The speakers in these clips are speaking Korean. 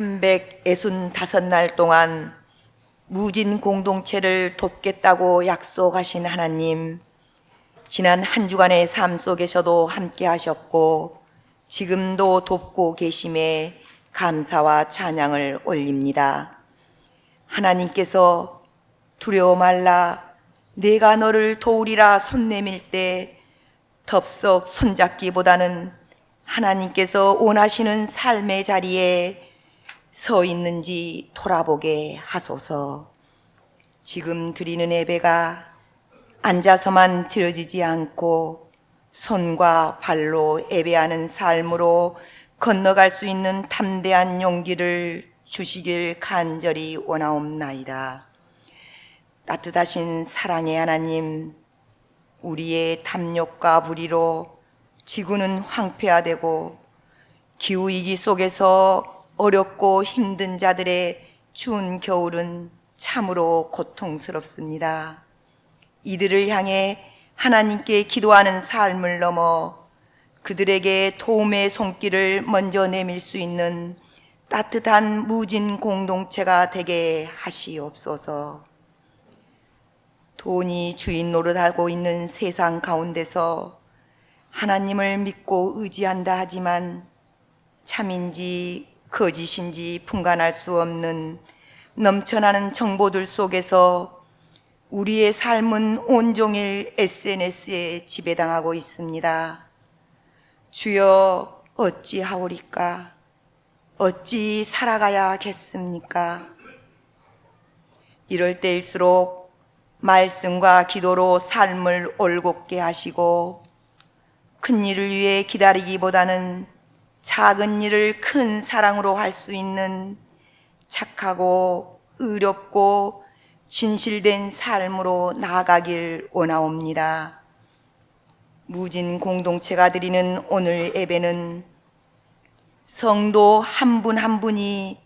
365날 동안 무진 공동체를 돕겠다고 약속하신 하나님, 지난 한 주간의 삶 속에서도 함께 하셨고 지금도 돕고 계심에 감사와 찬양을 올립니다. 하나님께서 두려워 말라, 내가 너를 도우리라 손 내밀 때 덥석 손잡기보다는 하나님께서 원하시는 삶의 자리에 서 있는지 돌아보게 하소서. 지금 드리는 예배가 앉아서만 드려지지 않고 손과 발로 예배하는 삶으로 건너갈 수 있는 담대한 용기를 주시길 간절히 원하옵나이다. 따뜻하신 사랑의 하나님, 우리의 탐욕과 불의로 지구는 황폐화되고 기후위기 속에서 어렵고 힘든 자들의 추운 겨울은 참으로 고통스럽습니다. 이들을 향해 하나님께 기도하는 삶을 넘어 그들에게 도움의 손길을 먼저 내밀 수 있는 따뜻한 무진 공동체가 되게 하시옵소서. 돈이 주인 노릇하고 있는 세상 가운데서 하나님을 믿고 의지한다 하지만 참인지 거짓인지 분간할 수 없는 넘쳐나는 정보들 속에서 우리의 삶은 온종일 SNS에 지배당하고 있습니다. 주여, 어찌하오리까? 어찌 살아가야겠습니까? 이럴 때일수록 말씀과 기도로 삶을 올곧게 하시고 큰 일을 위해 기다리기보다는 작은 일을 큰 사랑으로 할 수 있는 착하고 의롭고 진실된 삶으로 나아가길 원하옵니다. 무진 공동체가 드리는 오늘 예배는 성도 한 분 한 분이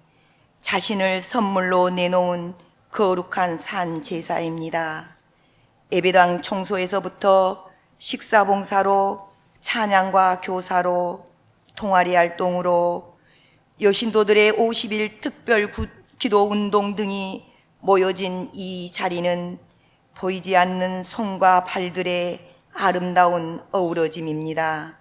자신을 선물로 내놓은 거룩한 산 제사입니다. 예배당 청소에서부터 식사봉사로, 찬양과 교사로, 동아리 활동으로, 여신도들의 50일 특별 기도 운동 등이 모여진 이 자리는 보이지 않는 손과 발들의 아름다운 어우러짐입니다.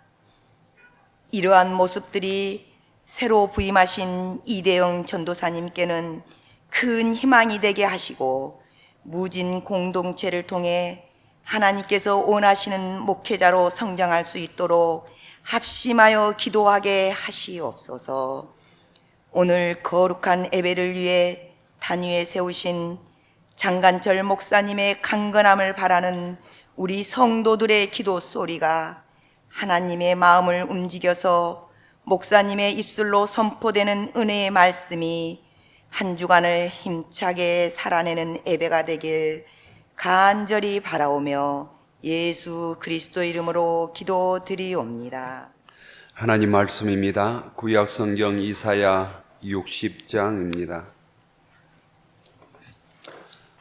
이러한 모습들이 새로 부임하신 이대영 전도사님께는 큰 희망이 되게 하시고 무진 공동체를 통해 하나님께서 원하시는 목회자로 성장할 수 있도록 합심하여 기도하게 하시옵소서. 오늘 거룩한 예배를 위해 단위에 세우신 장간철 목사님의 강건함을 바라는 우리 성도들의 기도 소리가 하나님의 마음을 움직여서 목사님의 입술로 선포되는 은혜의 말씀이 한 주간을 힘차게 살아내는 예배가 되길 간절히 바라오며 예수 그리스도 이름으로 기도드리옵니다. 하나님 말씀입니다. 구약 성경 이사야 60장입니다.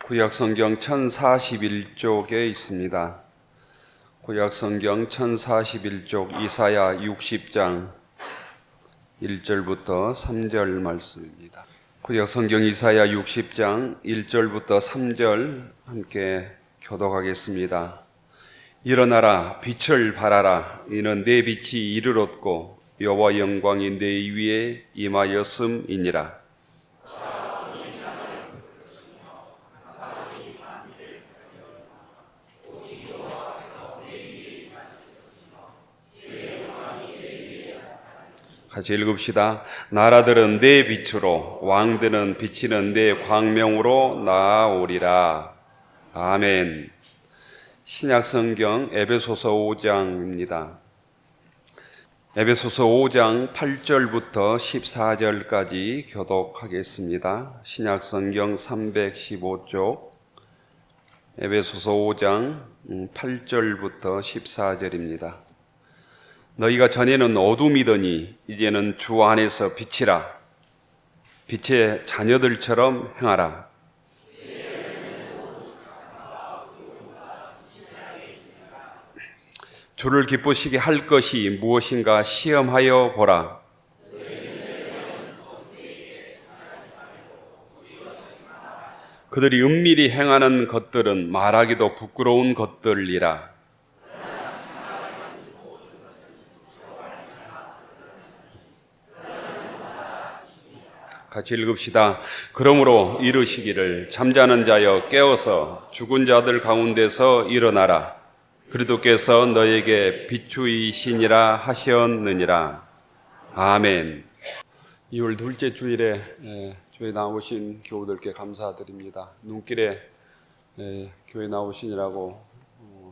구약 성경 1041쪽에 있습니다. 구약 성경 1041쪽 이사야 60장 1절부터 3절 말씀입니다. 구약 성경 이사야 60장 1절부터 3절 함께 교독하겠습니다. 일어나라, 빛을 발하라. 이는 내 빛이 이르렀고 여호와 영광이 내 위에 임하였음이니라. 같이 읽읍시다. 나라들은 내 빛으로, 왕들은 비치는 내 광명으로 나아오리라. 아멘. 신약성경 에베소서 5장입니다. 에베소서 5장 8절부터 14절까지 교독하겠습니다. 신약성경 315쪽 에베소서 5장 8절부터 14절입니다. 너희가 전에는 어둠이더니 이제는 주 안에서 빛이라. 빛의 자녀들처럼 행하라. 주를 기쁘시게 할 것이 무엇인가 시험하여 보라. 그들이 은밀히 행하는 것들은 말하기도 부끄러운 것들이라. 같이 읽읍시다. 그러므로 이르시기를 잠자는 자여 깨어서 죽은 자들 가운데서 일어나라. 그리스도께서 너에게 비추이시니라 하셨느니라. 아멘. 2월 둘째 주일에 교회 나오신 교우들께 감사드립니다. 눈길에 교회 나오시느라고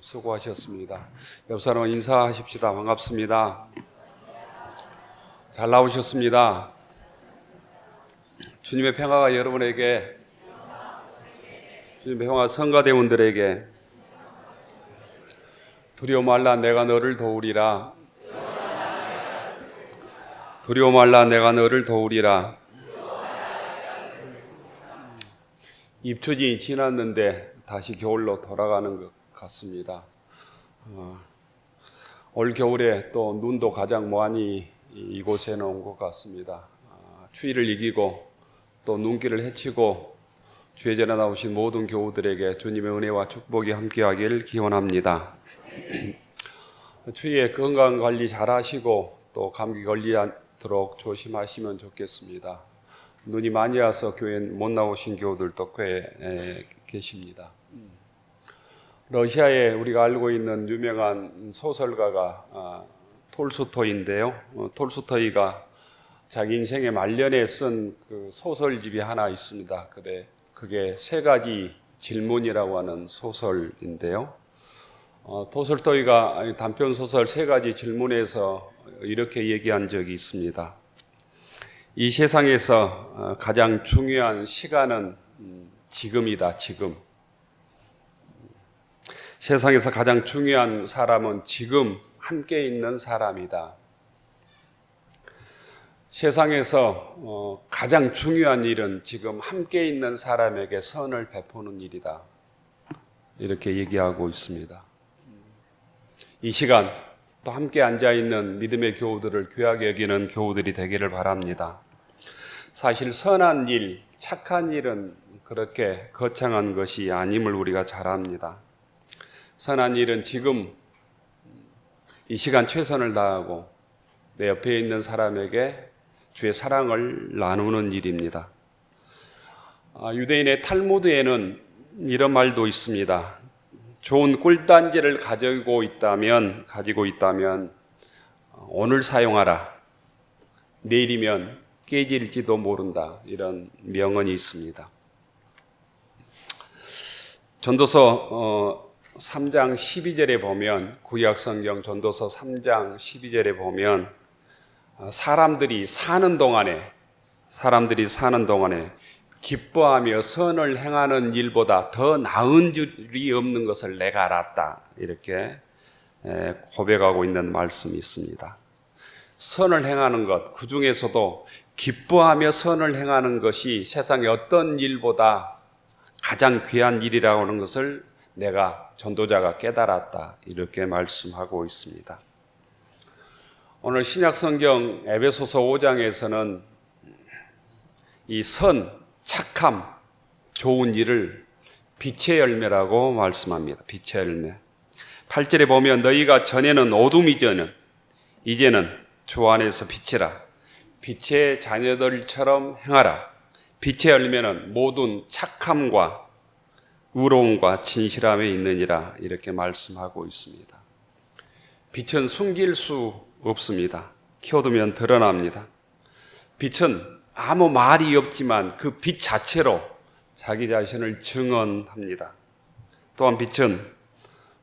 수고하셨습니다. 옆 사람 인사하십시다. 반갑습니다. 잘 나오셨습니다. 주님의 평화가 여러분에게, 주님의 평화 성가대원들에게, 두려워 말라 내가 너를 도우리라. 두려워 말라 내가 너를 도우리라. 입추진이 지났는데 다시 겨울로 돌아가는 것 같습니다. 올 겨울에 또 눈도 가장 많이 이곳에는 온 것 같습니다. 추위를 이기고 또 눈길을 헤치고 주의 전에 나오신 모든 교우들에게 주님의 은혜와 축복이 함께하길 기원합니다. 추위에 건강관리 잘 하시고 또 감기 걸리지 않도록 조심하시면 좋겠습니다. 눈이 많이 와서 교회에 못 나오신 교우들도 꽤 계십니다. 러시아에 우리가 알고 있는 유명한 소설가가 톨스토이인데요. 톨스토이가 자기 인생의 말년에 쓴 그 소설집이 하나 있습니다. 그게 세 가지 질문이라고 하는 소설인데요. 톨스토이가 단편 소설 세 가지 질문에서 이렇게 얘기한 적이 있습니다. 이 세상에서 가장 중요한 시간은 지금이다. 지금. 세상에서 가장 중요한 사람은 지금 함께 있는 사람이다. 세상에서 가장 중요한 일은 지금 함께 있는 사람에게 선을 베푸는 일이다. 이렇게 얘기하고 있습니다. 이 시간 또 함께 앉아있는 믿음의 교우들을 귀하게 여기는 교우들이 되기를 바랍니다. 사실 선한 일, 착한 일은 그렇게 거창한 것이 아님을 우리가 잘 압니다. 선한 일은 지금 이 시간 최선을 다하고 내 옆에 있는 사람에게 주의 사랑을 나누는 일입니다. 유대인의 탈무드에는 이런 말도 있습니다. 좋은 꿀단지를 가지고 있다면 오늘 사용하라. 내일이면 깨질지도 모른다. 이런 명언이 있습니다. 전도서 3장 12절에 보면, 구약성경 전도서 3장 12절에 보면 사람들이 사는 동안에 기뻐하며 선을 행하는 일보다 더 나은 줄이 없는 것을 내가 알았다. 이렇게 고백하고 있는 말씀이 있습니다. 선을 행하는 것, 그 중에서도 기뻐하며 선을 행하는 것이 세상의 어떤 일보다 가장 귀한 일이라고 하는 것을 내가 전도자가 깨달았다. 이렇게 말씀하고 있습니다. 오늘 신약성경 에베소서 5장에서는 이 선, 착함, 좋은 일을 빛의 열매라고 말씀합니다. 빛의 열매. 8절에 보면 너희가 전에는 어둠이지는 이제는 주 안에서 빛이라. 빛의 자녀들처럼 행하라. 빛의 열매는 모든 착함과 의로움과 진실함에 있느니라. 이렇게 말씀하고 있습니다. 빛은 숨길 수 없습니다. 켜두면 드러납니다. 빛은 아무 말이 없지만 그 빛 자체로 자기 자신을 증언합니다. 또한 빛은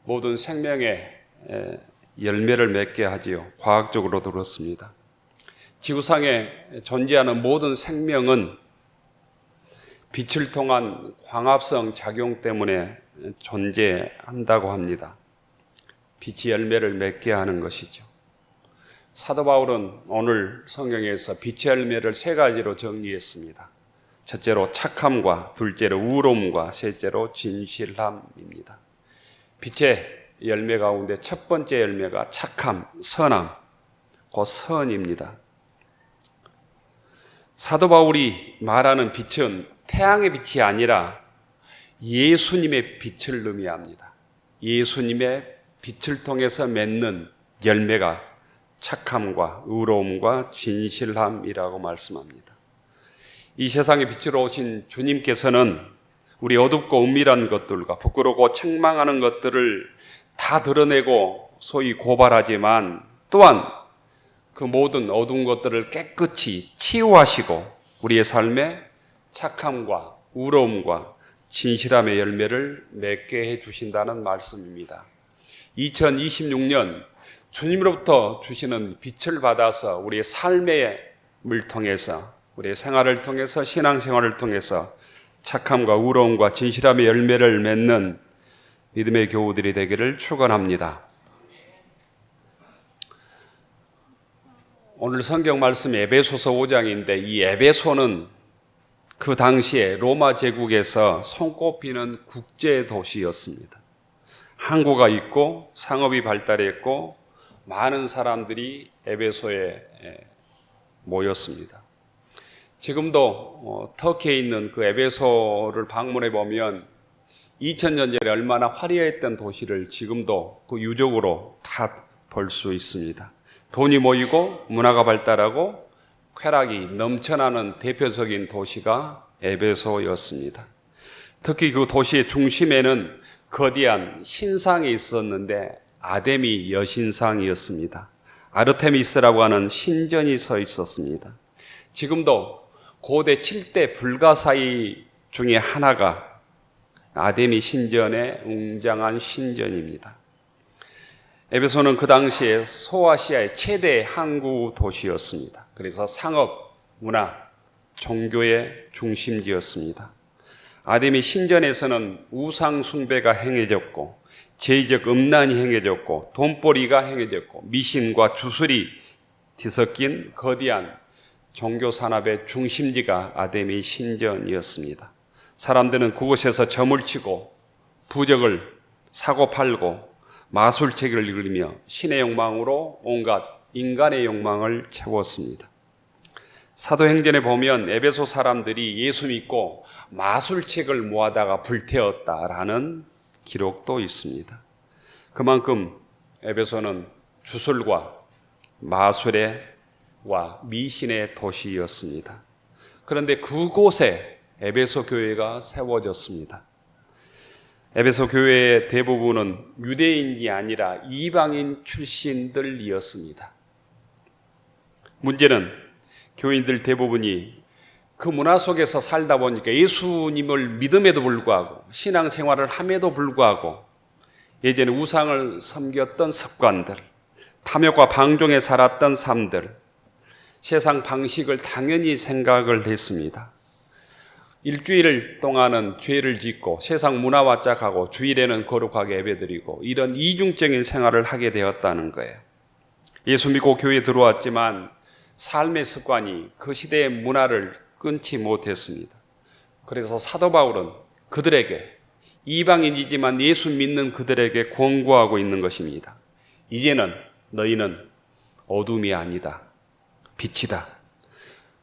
모든 생명의 열매를 맺게 하지요. 과학적으로도 그렇습니다. 지구상에 존재하는 모든 생명은 빛을 통한 광합성 작용 때문에 존재한다고 합니다. 빛이 열매를 맺게 하는 것이죠. 사도 바울은 오늘 성경에서 빛의 열매를 세 가지로 정리했습니다. 첫째로 착함과, 둘째로 의로움과, 셋째로 진실함입니다. 빛의 열매 가운데 첫 번째 열매가 착함, 선함, 곧 선입니다. 사도 바울이 말하는 빛은 태양의 빛이 아니라 예수님의 빛을 의미합니다. 예수님의 빛을 통해서 맺는 열매가 착함과 의로움과 진실함이라고 말씀합니다. 이 세상에 빛으로 오신 주님께서는 우리 어둡고 은밀한 것들과 부끄럽고 책망하는 것들을 다 드러내고 소위 고발하지만 또한 그 모든 어두운 것들을 깨끗이 치유하시고 우리의 삶에 착함과 의로움과 진실함의 열매를 맺게 해주신다는 말씀입니다. 2026년 주님으로부터 주시는 빛을 받아서 우리의 삶을 통해서 우리의 생활을 통해서 신앙생활을 통해서 착함과 의로움과 진실함의 열매를 맺는 믿음의 교우들이 되기를 축원합니다. 오늘 성경 말씀 에베소서 5장인데 이 에베소는 그 당시에 로마 제국에서 손꼽히는 국제 도시였습니다. 항구가 있고 상업이 발달했고 많은 사람들이 에베소에 모였습니다. 지금도 터키에 있는 그 에베소를 방문해 보면 2000년 전에 얼마나 화려했던 도시를 지금도 그 유적으로 다 볼 수 있습니다. 돈이 모이고 문화가 발달하고 쾌락이 넘쳐나는 대표적인 도시가 에베소였습니다. 특히 그 도시의 중심에는 거대한 신상이 있었는데 아데미 여신상이었습니다. 아르테미스라고 하는 신전이 서 있었습니다. 지금도 고대 7대 불가사의 중에 하나가 아데미 신전의 웅장한 신전입니다. 에베소는 그 당시에 소아시아의 최대 항구 도시였습니다. 그래서 상업, 문화, 종교의 중심지였습니다. 아데미 신전에서는 우상 숭배가 행해졌고 제의적 음란이 행해졌고 돈벌이가 행해졌고 미신과 주술이 뒤섞인 거대한 종교 산업의 중심지가 아데미 신전이었습니다. 사람들은 그곳에서 점을 치고 부적을 사고 팔고 마술책을 읽으며 신의 욕망으로 온갖 인간의 욕망을 채웠습니다. 사도행전에 보면 에베소 사람들이 예수 믿고 마술책을 모아다가 불태웠다라는 기록도 있습니다. 그만큼 에베소는 주술과 마술과 미신의 도시였습니다. 그런데 그곳에 에베소 교회가 세워졌습니다. 에베소 교회의 대부분은 유대인이 아니라 이방인 출신들이었습니다. 문제는 교인들 대부분이 그 문화 속에서 살다 보니까 예수님을 믿음에도 불구하고 신앙생활을 함에도 불구하고 예전에 우상을 섬겼던 습관들, 탐욕과 방종에 살았던 삶들, 세상 방식을 당연히 생각을 했습니다. 일주일 동안은 죄를 짓고 세상 문화와 짝하고 주일에는 거룩하게 예배드리고 이런 이중적인 생활을 하게 되었다는 거예요. 예수 믿고 교회에 들어왔지만 삶의 습관이 그 시대의 문화를 끊지 못했습니다. 그래서 사도 바울은 그들에게 이방인이지만 예수 믿는 그들에게 권고하고 있는 것입니다. 이제는 너희는 어둠이 아니다. 빛이다.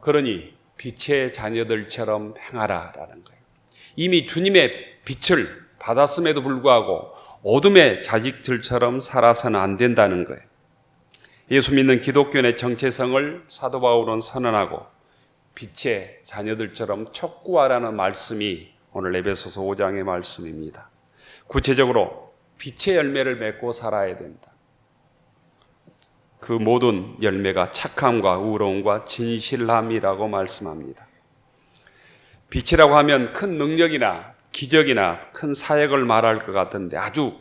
그러니 빛의 자녀들처럼 행하라라는 거예요. 이미 주님의 빛을 받았음에도 불구하고 어둠의 자식들처럼 살아서는 안 된다는 거예요. 예수 믿는 기독교인의 정체성을 사도 바울은 선언하고 빛의 자녀들처럼 촉구하라는 말씀이 오늘 에베소서 5장의 말씀입니다. 구체적으로 빛의 열매를 맺고 살아야 된다. 그 모든 열매가 착함과 의로움과 진실함이라고 말씀합니다. 빛이라고 하면 큰 능력이나 기적이나 큰 사역을 말할 것 같은데 아주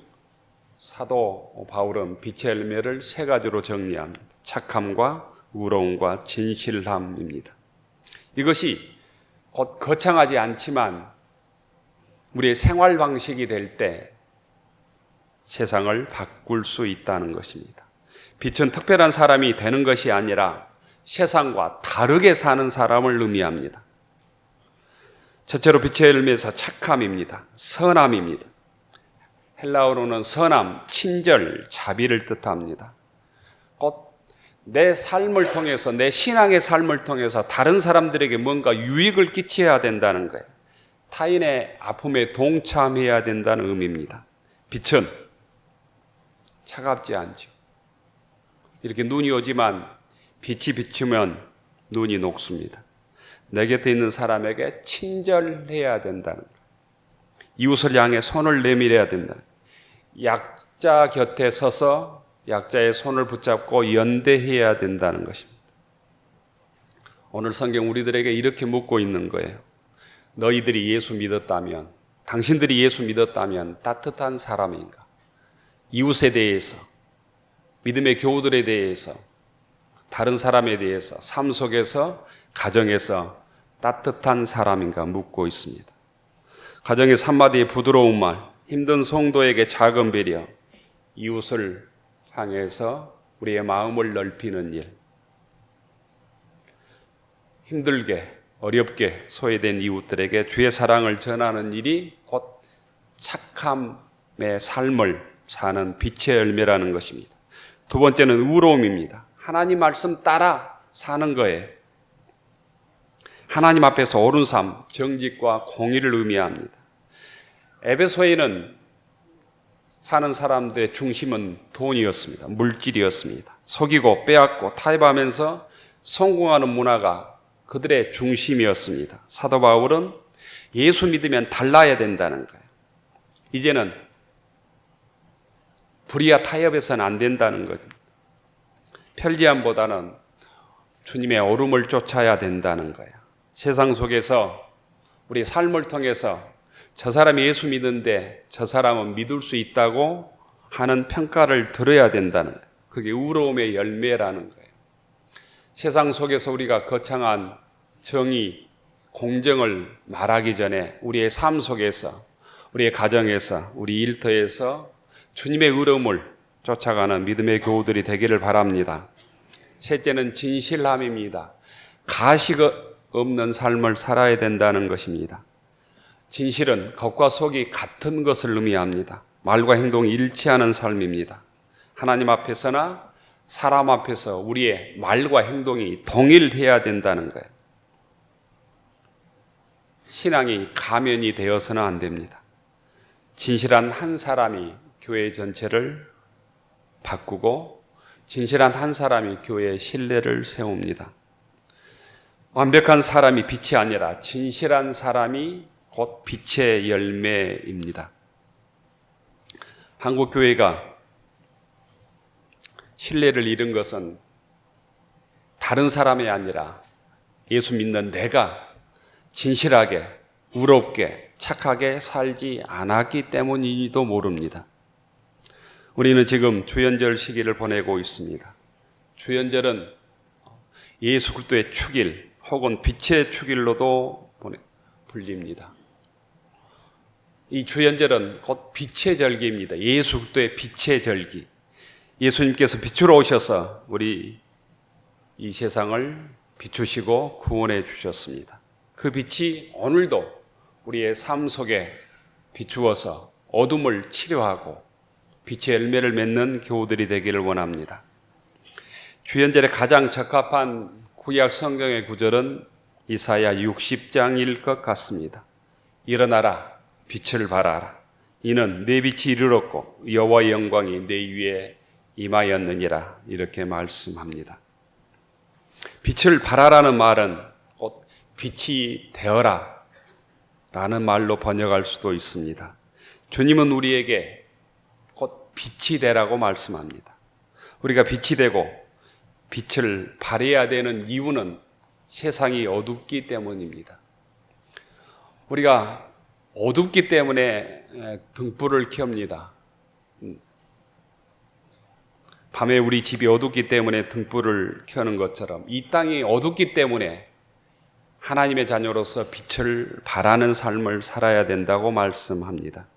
사도 바울은 빛의 열매를 세 가지로 정리합니다. 착함과 의로움과 진실함입니다. 이것이 곧 거창하지 않지만 우리의 생활 방식이 될 때 세상을 바꿀 수 있다는 것입니다. 빛은 특별한 사람이 되는 것이 아니라 세상과 다르게 사는 사람을 의미합니다. 첫째로 빛의 열매에서 착함입니다. 선함입니다. 헬라어로는 선함, 친절, 자비를 뜻합니다. 곧 내 삶을 통해서, 내 신앙의 삶을 통해서 다른 사람들에게 뭔가 유익을 끼쳐야 된다는 거예요. 타인의 아픔에 동참해야 된다는 의미입니다. 빛은 차갑지 않죠. 이렇게 눈이 오지만 빛이 비추면 눈이 녹습니다. 내 곁에 있는 사람에게 친절해야 된다는 것. 이웃을 향해 손을 내밀어야 된다. 약자 곁에 서서 약자의 손을 붙잡고 연대해야 된다는 것입니다. 오늘 성경 우리들에게 이렇게 묻고 있는 거예요. 너희들이 예수 믿었다면, 당신들이 예수 믿었다면 따뜻한 사람인가? 이웃에 대해서, 믿음의 교우들에 대해서, 다른 사람에 대해서, 삶 속에서, 가정에서 따뜻한 사람인가 묻고 있습니다. 가정의 한마디의 부드러운 말, 힘든 성도에게 작은 배려, 이웃을 향해서 우리의 마음을 넓히는 일, 힘들게 어렵게 소외된 이웃들에게 주의 사랑을 전하는 일이 곧 착함의 삶을 사는 빛의 열매라는 것입니다. 두 번째는 의로움입니다. 하나님 말씀 따라 사는 거예요. 하나님 앞에서 옳은 삶, 정직과 공의를 의미합니다. 에베소에는 사는 사람들의 중심은 돈이었습니다. 물질이었습니다. 속이고 빼앗고 타협하면서 성공하는 문화가 그들의 중심이었습니다. 사도 바울은 예수 믿으면 달라야 된다는 거예요. 이제는 불의와 타협해서는 안 된다는 거죠. 편리함보다는 주님의 오름을 쫓아야 된다는 거예요. 세상 속에서 우리 삶을 통해서 저 사람이 예수 믿는데 저 사람은 믿을 수 있다고 하는 평가를 들어야 된다는 거예요. 그게 의로움의 열매라는 거예요. 세상 속에서 우리가 거창한 정의, 공정을 말하기 전에 우리의 삶 속에서, 우리의 가정에서, 우리 일터에서 주님의 의로움을 쫓아가는 믿음의 교우들이 되기를 바랍니다. 셋째는 진실함입니다. 가식 없는 삶을 살아야 된다는 것입니다. 진실은 겉과 속이 같은 것을 의미합니다. 말과 행동이 일치하는 삶입니다. 하나님 앞에서나 사람 앞에서 우리의 말과 행동이 동일해야 된다는 거예요. 신앙이 가면이 되어서는 안 됩니다. 진실한 한 사람이 교회 전체를 바꾸고 진실한 한 사람이 교회의 신뢰를 세웁니다. 완벽한 사람이 빛이 아니라 진실한 사람이 곧 빛의 열매입니다. 한국 교회가 신뢰를 잃은 것은 다른 사람이 아니라 예수 믿는 내가 진실하게, 의롭게, 착하게 살지 않았기 때문인지도 모릅니다. 우리는 지금 주연절 시기를 보내고 있습니다. 주연절은 예수 그리스도의 축일 혹은 빛의 축일로도 불립니다. 이 주연절은 곧 빛의 절기입니다. 예수 그리스도의 빛의 절기. 예수님께서 빛으로 오셔서 우리 이 세상을 비추시고 구원해 주셨습니다. 그 빛이 오늘도 우리의 삶 속에 비추어서 어둠을 치료하고 빛의 열매를 맺는 교우들이 되기를 원합니다. 주연절에 가장 적합한 구약 성경의 구절은 이사야 60장일 것 같습니다. 일어나라, 빛을 발하라. 이는 내 빛이 이르렀고 여호와의 영광이 내 위에 임하였느니라. 이렇게 말씀합니다. 빛을 발하라는 말은 곧 빛이 되어라 라는 말로 번역할 수도 있습니다. 주님은 우리에게 곧 빛이 되라고 말씀합니다. 우리가 빛이 되고 빛을 발해야 되는 이유는 세상이 어둡기 때문입니다. 우리가 어둡기 때문에 등불을 켭니다. 밤에 우리 집이 어둡기 때문에 등불을 켜는 것처럼 이 땅이 어둡기 때문에 하나님의 자녀로서 빛을 발하는 삶을 살아야 된다고 말씀합니다.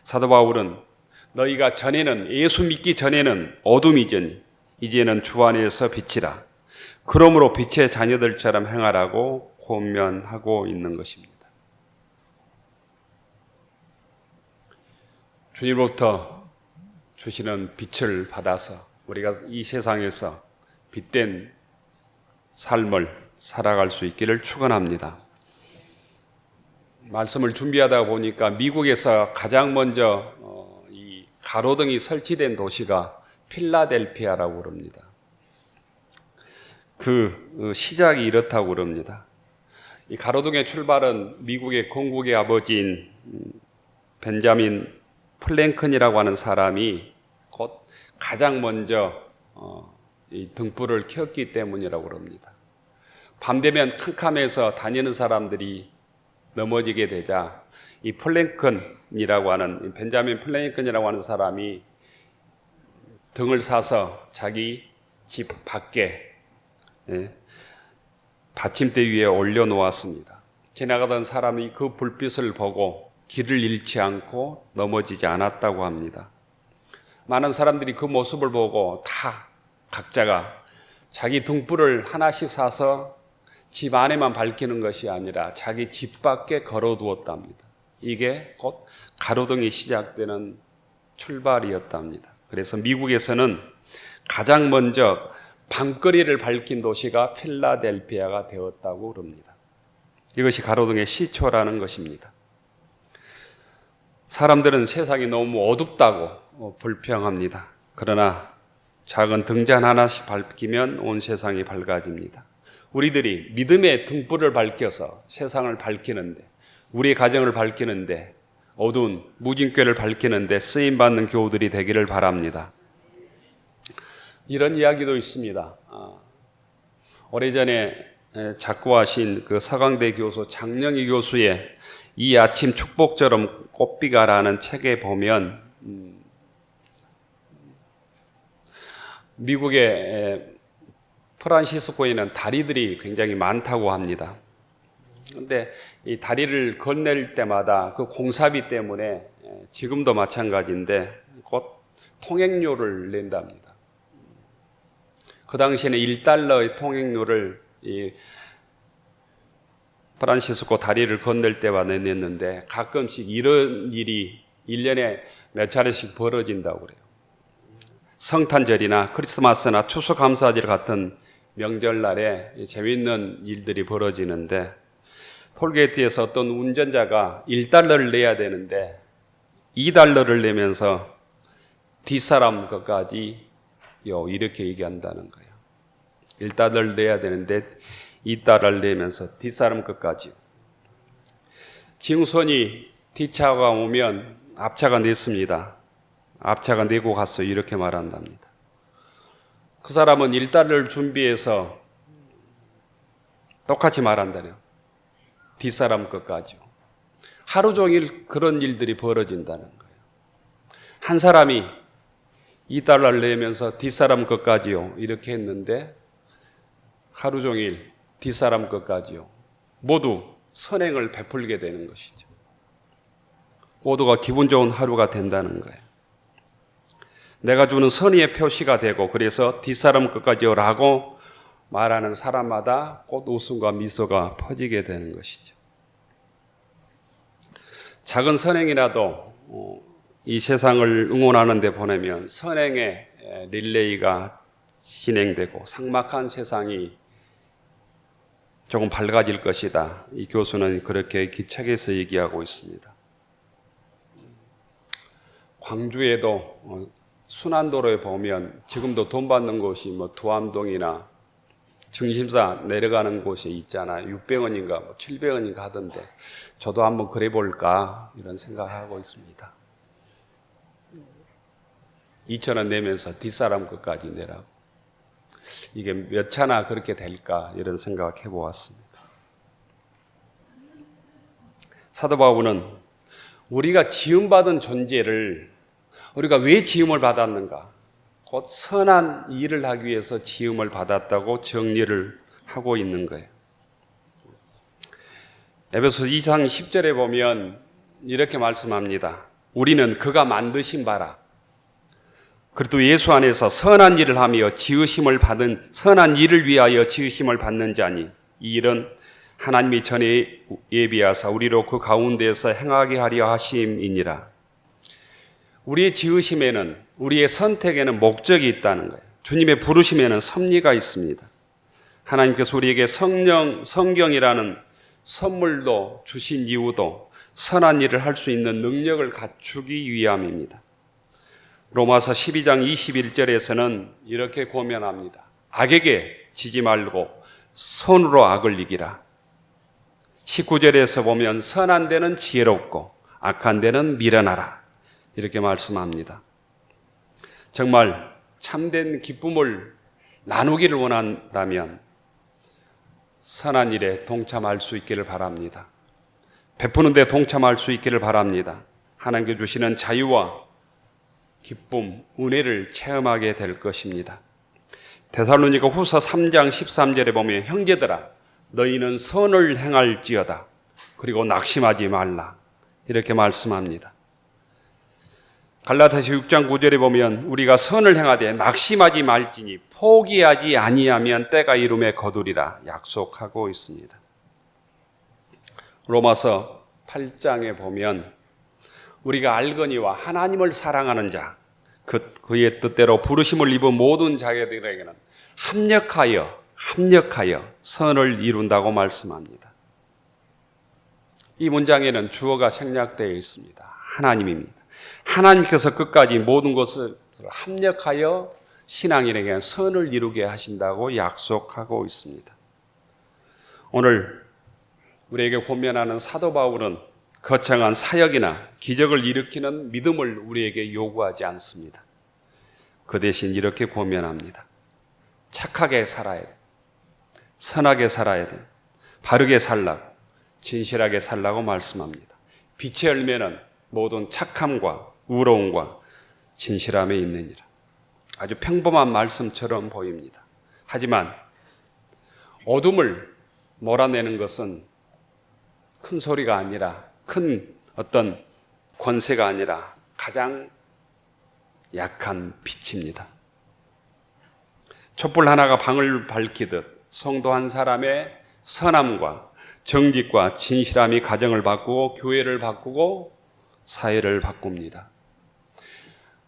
사도 바울은 너희가 전에는 예수 믿기 전에는 어둠이더니 이제는 주 안에서 빛이라. 그러므로 빛의 자녀들처럼 행하라고 권면하고 있는 것입니다. 주님으로부터 주시는 빛을 받아서 우리가 이 세상에서 빛된 삶을 살아갈 수 있기를 축원합니다. 말씀을 준비하다 보니까 미국에서 가장 먼저 이 가로등이 설치된 도시가 필라델피아라고 그럽니다. 그 시작이 이렇다고 그럽니다. 이 가로등의 출발은 미국의 건국의 아버지인 벤자민 플랭컨이라고 하는 사람이 곧 가장 먼저 이 등불을 켰기 때문이라고 그럽니다. 밤 되면 캄캄해서 다니는 사람들이 넘어지게 되자 이 플랭컨이라고 하는 벤자민 플랭컨이라고 하는 사람이 등을 사서 자기 집 밖에 받침대 위에 올려놓았습니다. 지나가던 사람이 그 불빛을 보고 길을 잃지 않고 넘어지지 않았다고 합니다. 많은 사람들이 그 모습을 보고 다 각자가 자기 등불을 하나씩 사서 집 안에만 밝히는 것이 아니라 자기 집 밖에 걸어두었답니다. 이게 곧 가로등이 시작되는 출발이었답니다. 그래서 미국에서는 가장 먼저 밤거리를 밝힌 도시가 필라델피아가 되었다고 그럽니다. 이것이 가로등의 시초라는 것입니다. 사람들은 세상이 너무 어둡다고 불평합니다. 그러나 작은 등잔 하나씩 밝히면 온 세상이 밝아집니다. 우리들이 믿음의 등불을 밝혀서 세상을 밝히는데, 우리의 가정을 밝히는데, 어두운 무진교를 밝히는데 쓰임받는 교우들이 되기를 바랍니다. 이런 이야기도 있습니다. 오래전에 작고하신 그 서강대 교수 장영희 교수의 이 아침 축복처럼 꽃비가라는 책에 보면 미국의 프란시스코에는 다리들이 굉장히 많다고 합니다. 그런데 이 다리를 건넬 때마다 그 공사비 때문에 지금도 마찬가지인데 곧 통행료를 낸답니다. 그 당시에는 1달러의 통행료를 이 프란시스코 다리를 건넬 때마다 냈는데 가끔씩 이런 일이 1년에 몇 차례씩 벌어진다고 그래요. 성탄절이나 크리스마스나 추수감사절 같은 명절날에 재미있는 일들이 벌어지는데 톨게이트에서 어떤 운전자가 1달러를 내야 되는데 2달러를 내면서 뒷사람 것까지 이렇게 얘기한다는 거예요. 1달러를 내야 되는데 2달러를 내면서 뒷사람 것까지요. 징선이 뒷차가 오면 앞차가 냈습니다. 앞차가 내고 갔어 이렇게 말한답니다. 그 사람은 1달러를 준비해서 똑같이 말한다네요. 뒷사람 것까지요. 하루 종일 그런 일들이 벌어진다는 거예요. 한 사람이 2달러를 내면서 뒷사람 것까지요 이렇게 했는데 하루 종일 뒷사람 것까지요 모두 선행을 베풀게 되는 것이죠. 모두가 기분 좋은 하루가 된다는 거예요. 내가 주는 선의의 표시가 되고 그래서 뒷사람 것까지요 라고 말하는 사람마다 곧 웃음과 미소가 퍼지게 되는 것이죠. 작은 선행이라도 이 세상을 응원하는 데 보내면 선행의 릴레이가 진행되고 삭막한 세상이 조금 밝아질 것이다. 이 교수는 그렇게 이 책에서 얘기하고 있습니다. 광주에도 순환도로에 보면 지금도 돈 받는 곳이 두암동이나 중심사 내려가는 곳에 있잖아요. 600원인가 700원인가 하던데 저도 한번 그래 볼까 이런 생각하고 있습니다. 2,000원 내면서 뒷사람 것까지 내라고. 이게 몇 차나 그렇게 될까 이런 생각해 보았습니다. 사도 바울은 우리가 지음받은 존재를 우리가 왜 지음을 받았는가? 곧 선한 일을 하기 위해서 지음을 받았다고 정리를 하고 있는 거예요. 에베소서 2장 10절에 보면 이렇게 말씀합니다. 우리는 그가 만드신 바라. 그리고 예수 안에서 선한 일을 하며 지으심을 받은 선한 일을 위하여 지으심을 받는 자니 이 일은 하나님이 전에 예비하사 우리로 그 가운데에서 행하게 하려 하심이니라. 우리의 지으심에는 우리의 선택에는 목적이 있다는 거예요. 주님의 부르심에는 섭리가 있습니다. 하나님께서 우리에게 성경이라는 선물도 주신 이유도 선한 일을 할 수 있는 능력을 갖추기 위함입니다. 로마서 12장 21절에서는 이렇게 고면합니다. 악에게 지지 말고 손으로 악을 이기라. 19절에서 보면 선한 데는 지혜롭고 악한 데는 미련하라. 이렇게 말씀합니다. 정말 참된 기쁨을 나누기를 원한다면 선한 일에 동참할 수 있기를 바랍니다. 베푸는 데 동참할 수 있기를 바랍니다. 하나님께 주시는 자유와 기쁨, 은혜를 체험하게 될 것입니다. 데살로니가 후서 3장 13절에 보면 형제들아 너희는 선을 행할지어다. 그리고 낙심하지 말라. 이렇게 말씀합니다. 갈라디아서 6장 9절에 보면 우리가 선을 행하되 낙심하지 말지니 포기하지 아니하면 때가 이름에 거두리라 약속하고 있습니다. 로마서 8장에 보면 우리가 알거니와 하나님을 사랑하는 자, 그의 뜻대로 부르심을 입은 모든 자들에게는 합력하여 선을 이룬다고 말씀합니다. 이 문장에는 주어가 생략되어 있습니다. 하나님입니다. 하나님께서 끝까지 모든 것을 합력하여 신앙인에게 선을 이루게 하신다고 약속하고 있습니다. 오늘 우리에게 권면하는 사도 바울은 거창한 사역이나 기적을 일으키는 믿음을 우리에게 요구하지 않습니다. 그 대신 이렇게 권면합니다. 착하게 살아야 돼. 선하게 살아야 돼. 바르게 살라고, 진실하게 살라고 말씀합니다. 빛의 열매는 모든 착함과 우러움과 진실함에 있느니라. 아주 평범한 말씀처럼 보입니다. 하지만 어둠을 몰아내는 것은 큰 소리가 아니라, 큰 어떤 권세가 아니라 가장 약한 빛입니다. 촛불 하나가 방을 밝히듯 성도 한 사람의 선함과 정직과 진실함이 가정을 바꾸고 교회를 바꾸고 사회를 바꿉니다.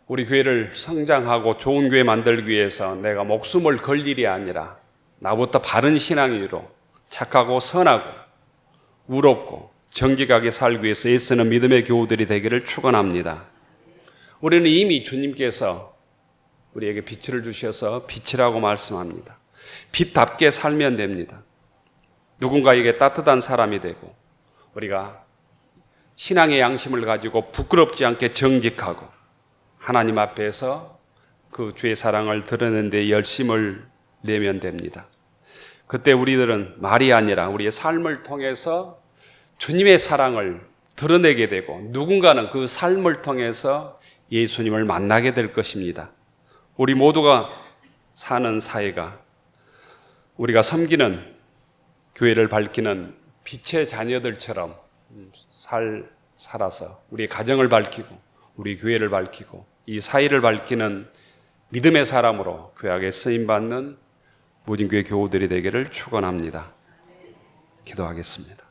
우리 교회를 성장하고 좋은 교회 만들기 위해서 내가 목숨을 걸 일이 아니라 나부터 바른 신앙으로 착하고 선하고 우롭고 정직하게 살기 위해서 애쓰는 믿음의 교우들이 되기를 축원합니다. 우리는 이미 주님께서 우리에게 빛을 주셔서 빛이라고 말씀합니다. 빛답게 살면 됩니다. 누군가에게 따뜻한 사람이 되고 우리가 신앙의 양심을 가지고 부끄럽지 않게 정직하고 하나님 앞에서 그 주의 사랑을 드러내는 데 열심을 내면 됩니다. 그때 우리들은 말이 아니라 우리의 삶을 통해서 주님의 사랑을 드러내게 되고 누군가는 그 삶을 통해서 예수님을 만나게 될 것입니다. 우리 모두가 사는 사회가 우리가 섬기는 교회를 밝히는 빛의 자녀들처럼 살아서 우리 가정을 밝히고 우리 교회를 밝히고 이 사회를 밝히는 믿음의 사람으로 귀하게 쓰임받는 모든 교회 교우들이 되기를 축원합니다. 기도하겠습니다.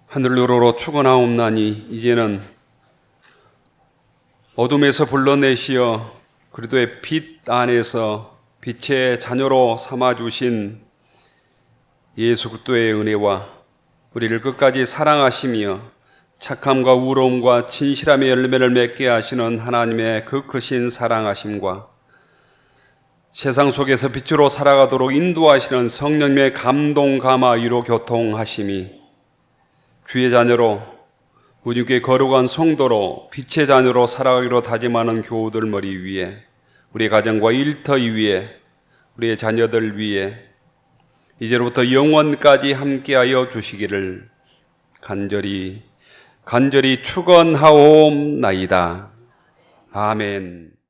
하늘로로 축원하옵나니 이제는 어둠에서 불러내시어 그리스도의 빛 안에서 빛의 자녀로 삼아주신 예수 그리스도의 은혜와 우리를 끝까지 사랑하시며 착함과 우러움과 진실함의 열매를 맺게 하시는 하나님의 그 크신 사랑하심과 세상 속에서 빛으로 살아가도록 인도하시는 성령님의 감동 감화 위로 교통하심이 주의 자녀로 우리께 거룩한 성도로 빛의 자녀로 살아가기로 다짐하는 교우들 머리 위에 우리 가정과 일터 위에 우리의 자녀들 위에 이제로부터 영원까지 함께하여 주시기를 간절히 축원하옵나이다. 아멘.